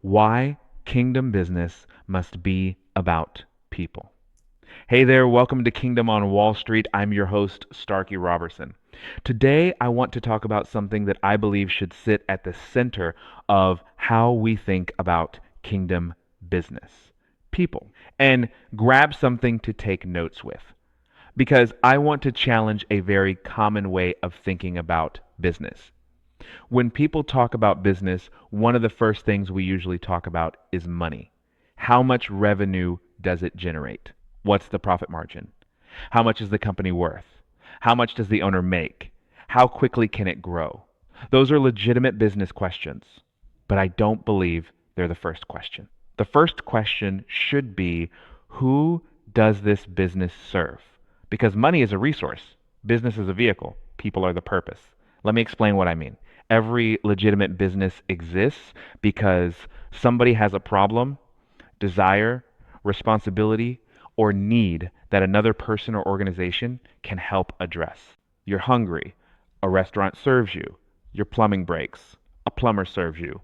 Why Kingdom Business Must Be About People. Hey there, welcome to Kingdom on Wall Street. I'm your host, Starkey Robertson. Today, I want to talk about something that I believe should sit at the center of how we think about kingdom business people. And grab something to take notes with because I want to challenge a very common way of thinking about business. When people talk about business, one of the first things we usually talk about is money. How much revenue does it generate? What's the profit margin? How much is the company worth? How much does the owner make? How quickly can it grow? Those are legitimate business questions, but I don't believe they're the first question. The first question should be, who does this business serve? Because money is a resource, business is a vehicle, people are the purpose. Let me explain what I mean. Every legitimate business exists because somebody has a problem, desire, responsibility, or need that another person or organization can help address. You're hungry, a restaurant serves you. Your plumbing breaks, a plumber serves you.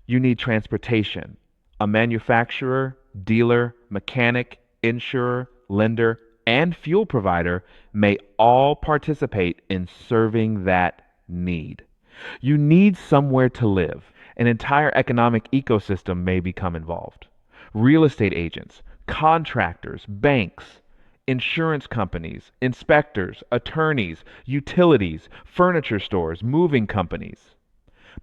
You need transportation. A manufacturer, dealer, mechanic, insurer, lender, and fuel provider may all participate in serving that need. You need somewhere to live. An entire economic ecosystem may become involved. Real estate agents, contractors, banks, insurance companies, inspectors, attorneys, utilities, furniture stores, moving companies.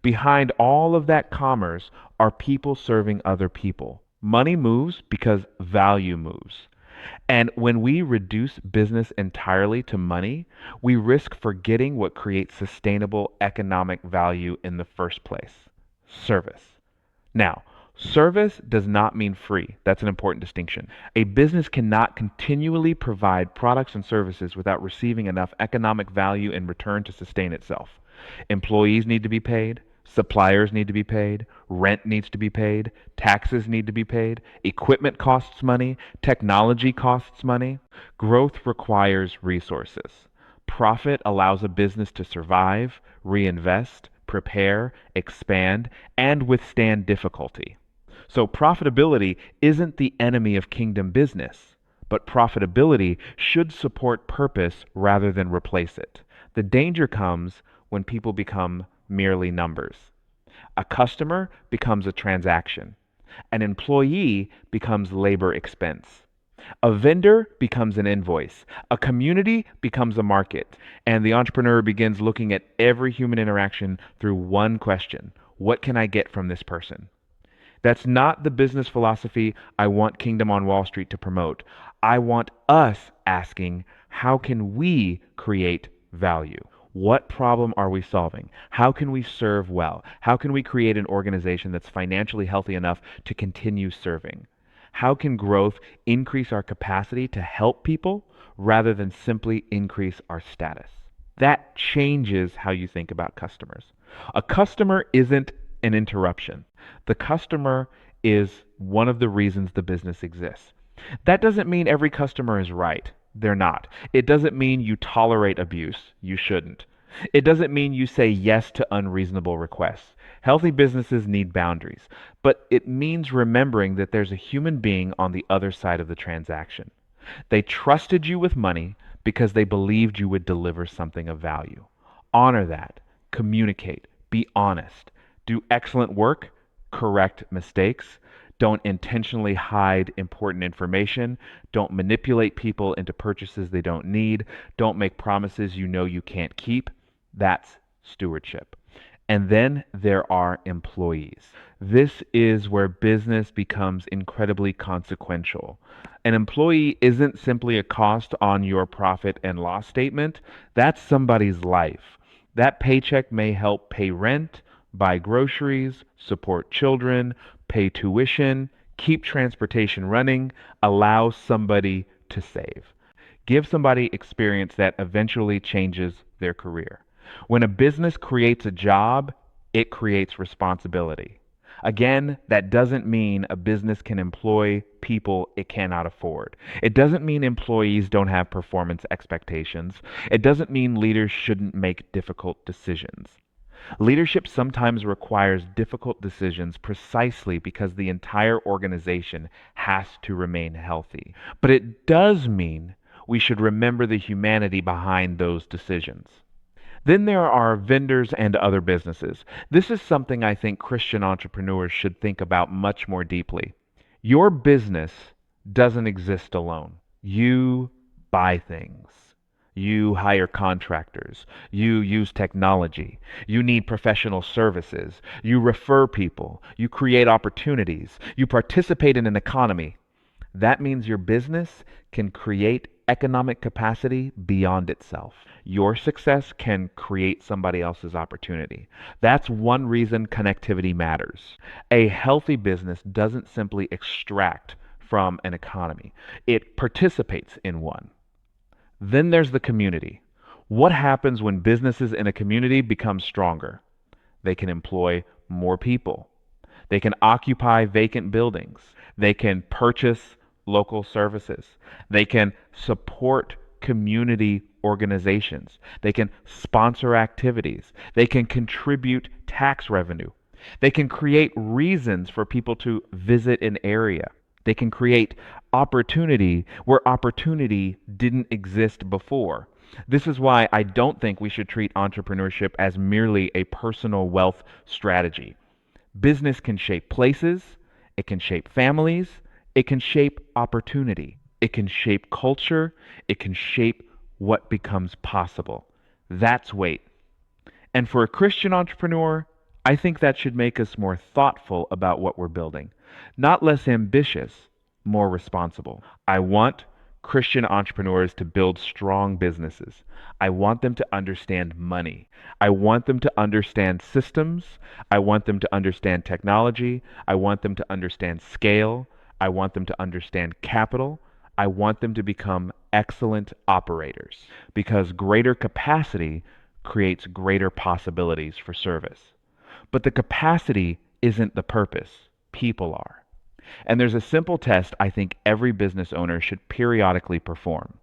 Behind all of that commerce are people serving other people. Money moves because value moves. And when we reduce business entirely to money, we risk forgetting what creates sustainable economic value in the first place: service. Now, service does not mean free. That's an important distinction. A business cannot continually provide products and services without receiving enough economic value in return to sustain itself. Employees need to be paid. Suppliers need to be paid. Rent needs to be paid. Taxes need to be paid. Equipment costs money. Technology costs money. Growth requires resources. Profit allows a business to survive, reinvest, prepare, expand, and withstand difficulty. So profitability isn't the enemy of kingdom business, but profitability should support purpose rather than replace it. The danger comes when people become merely numbers. A customer becomes a transaction. An employee becomes labor expense. A vendor becomes an invoice. A community becomes a market. And the entrepreneur begins looking at every human interaction through one question: what can I get from this person? That's not the business philosophy I want Kingdom on Wall Street to promote. I want us asking, how can we create value? What problem are we solving? How can we serve well? How can we create an organization that's financially healthy enough to continue serving? How can growth increase our capacity to help people rather than simply increase our status? That changes how you think about customers. A customer isn't an interruption. The customer is one of the reasons the business exists. That doesn't mean every customer is right. They're not. It doesn't mean you tolerate abuse. You shouldn't. It doesn't mean you say yes to unreasonable requests. Healthy businesses need boundaries, but it means remembering that there's a human being on the other side of the transaction. They trusted you with money because they believed you would deliver something of value. Honor that. Communicate. Be honest. Do excellent work. Correct mistakes. Don't intentionally hide important information. Don't manipulate people into purchases they don't need. Don't make promises you know you can't keep. That's stewardship. And then there are employees. This is where business becomes incredibly consequential. An employee isn't simply a cost on your profit and loss statement, that's somebody's life. That paycheck may help pay rent, buy groceries, support children, pay tuition, keep transportation running, allow somebody to save. Give somebody experience that eventually changes their career. When a business creates a job, it creates responsibility. Again, that doesn't mean a business can employ people it cannot afford. It doesn't mean employees don't have performance expectations. It doesn't mean leaders shouldn't make difficult decisions. Leadership sometimes requires difficult decisions precisely because the entire organization has to remain healthy. But it does mean we should remember the humanity behind those decisions. Then there are vendors and other businesses. This is something I think Christian entrepreneurs should think about much more deeply. Your business doesn't exist alone. You buy things. You hire contractors. You use technology. You need professional services. You refer people. You create opportunities. You participate in an economy. That means your business can create economic capacity beyond itself. Your success can create somebody else's opportunity. That's one reason connectivity matters. A healthy business doesn't simply extract from an economy, it participates in one. Then there's the community. What happens when businesses in a community become stronger? They can employ more people. They can occupy vacant buildings. They can purchase local services. They can support community organizations. They can sponsor activities. They can contribute tax revenue. They can create reasons for people to visit an area. They can create opportunity where opportunity didn't exist before. This is why I don't think we should treat entrepreneurship as merely a personal wealth strategy. Business can shape places, it can shape families, it can shape opportunity, it can shape culture, it can shape what becomes possible. That's weight. And for a Christian entrepreneur, I think that should make us more thoughtful about what we're building, not less ambitious, more responsible. I want Christian entrepreneurs to build strong businesses. I want them to understand money. I want them to understand systems. I want them to understand technology. I want them to understand scale. I want them to understand capital. I want them to become excellent operators because greater capacity creates greater possibilities for service. But the capacity isn't the purpose, people are. And there's a simple test I think every business owner should periodically perform.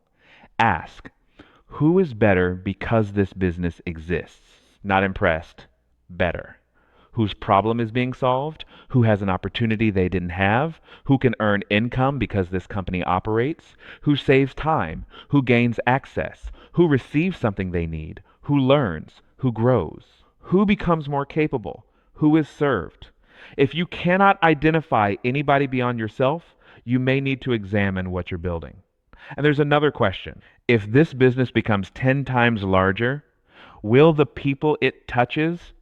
Ask, who is better because this business exists? Not impressed, better. Whose problem is being solved? Who has an opportunity they didn't have? Who can earn income because this company operates? Who saves time? Who gains access? Who receives something they need? Who learns? Who grows? Who becomes more capable? Who is served? If you cannot identify anybody beyond yourself, you may need to examine what you're building. And there's another question. If this business becomes 10 times larger, will the people it touches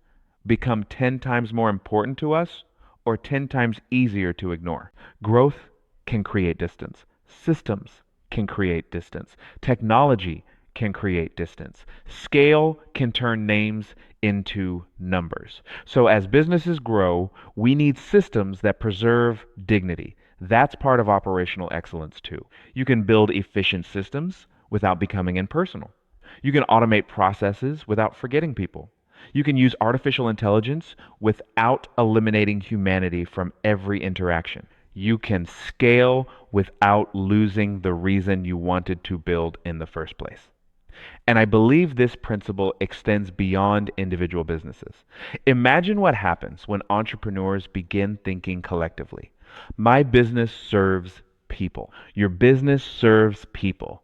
become 10 times more important to us or 10 times easier to ignore? Growth can create distance. Systems can create distance. Technology can create distance. Scale can turn names into numbers. So as businesses grow, we need systems that preserve dignity. That's part of operational excellence too. You can build efficient systems without becoming impersonal. You can automate processes without forgetting people. You can use artificial intelligence without eliminating humanity from every interaction. You can scale without losing the reason you wanted to build in the first place. And I believe this principle extends beyond individual businesses. Imagine what happens when entrepreneurs begin thinking collectively. My business serves people. Your business serves people.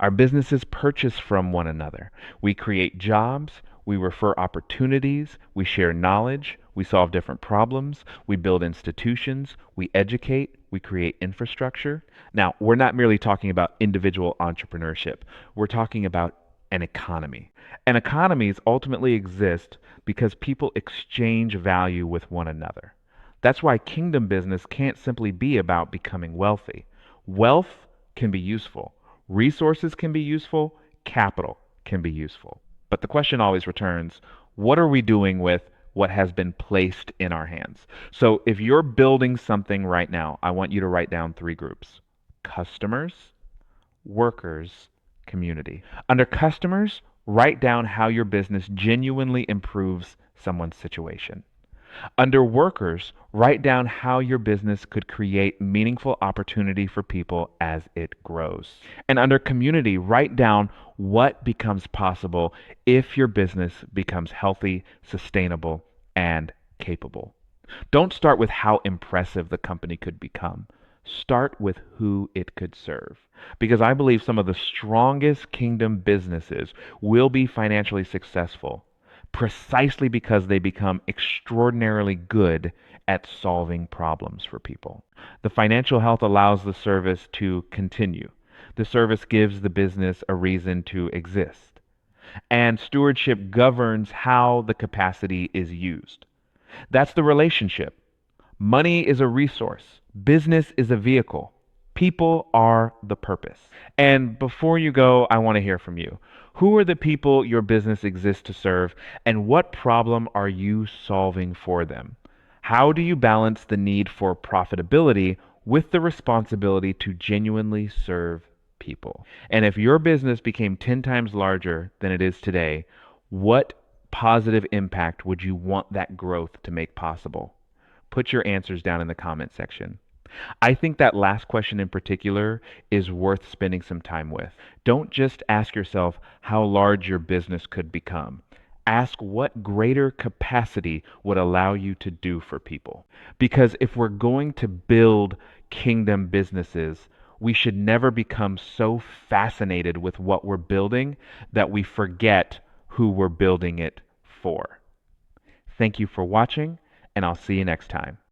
Our businesses purchase from one another. We create jobs, we refer opportunities, we share knowledge, we solve different problems, we build institutions, we educate, we create infrastructure. Now, we're not merely talking about individual entrepreneurship, we're talking about an economy. And economies ultimately exist because people exchange value with one another. That's why kingdom business can't simply be about becoming wealthy. Wealth can be useful. Resources can be useful, capital can be useful. But the question always returns, what are we doing with what has been placed in our hands? So if you're building something right now, I want you to write down three groups: customers, workers, community. Under customers, write down how your business genuinely improves someone's situation. Under workers, write down how your business could create meaningful opportunity for people as it grows. And under community, write down what becomes possible if your business becomes healthy, sustainable, and capable. Don't start with how impressive the company could become. Start with who it could serve. Because I believe some of the strongest kingdom businesses will be financially successful precisely because they become extraordinarily good at solving problems for people. The financial health allows the service to continue. The service gives the business a reason to exist. And stewardship governs how the capacity is used. That's the relationship. Money is a resource. Business is a vehicle. People are the purpose. And before you go, I want to hear from you. Who are the people your business exists to serve, and what problem are you solving for them? How do you balance the need for profitability with the responsibility to genuinely serve people? And if your business became 10 times larger than it is today, what positive impact would you want that growth to make possible? Put your answers down in the comment section. I think that last question in particular is worth spending some time with. Don't just ask yourself how large your business could become. Ask what greater capacity would allow you to do for people. Because if we're going to build kingdom businesses, we should never become so fascinated with what we're building that we forget who we're building it for. Thank you for watching, and I'll see you next time.